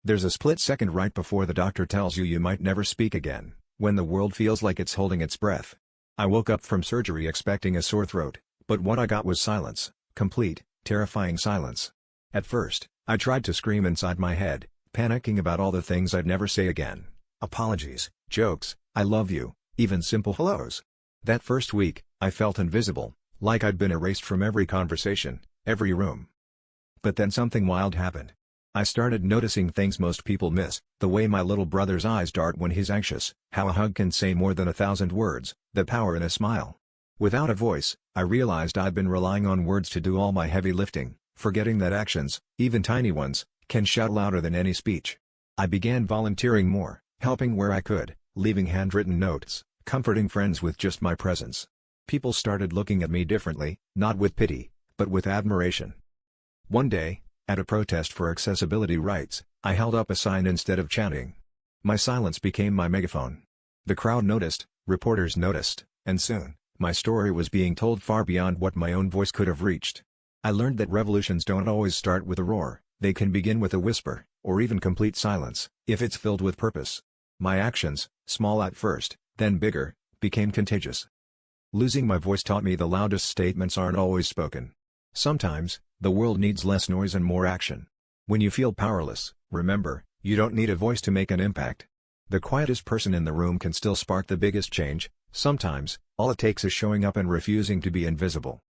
There's a split second right before the doctor tells you you might never speak again, when the world feels like it's holding its breath. I woke up from surgery expecting a sore throat, but what I got was silence, complete, terrifying silence. At first, I tried to scream inside my head, panicking about all the things I'd never say again. Apologies, jokes, I love you, even simple hellos. That first week, I felt invisible, like I'd been erased from every conversation, every room. But then something wild happened. I started noticing things most people miss, the way my little brother's eyes dart when he's anxious, how a hug can say more than 1,000 words, the power in a smile. Without a voice, I realized I'd been relying on words to do all my heavy lifting, forgetting that actions, even tiny ones, can shout louder than any speech. I began volunteering more, helping where I could, leaving handwritten notes, comforting friends with just my presence. People started looking at me differently, not with pity, but with admiration. One day, at a protest for accessibility rights, I held up a sign instead of chanting. My silence became my megaphone. The crowd noticed, reporters noticed, and soon, my story was being told far beyond what my own voice could have reached. I learned that revolutions don't always start with a roar, they can begin with a whisper, or even complete silence, if it's filled with purpose. My actions, small at first, then bigger, became contagious. Losing my voice taught me the loudest statements aren't always spoken. Sometimes, the world needs less noise and more action. When you feel powerless, remember, you don't need a voice to make an impact. The quietest person in the room can still spark the biggest change. Sometimes, all it takes is showing up and refusing to be invisible.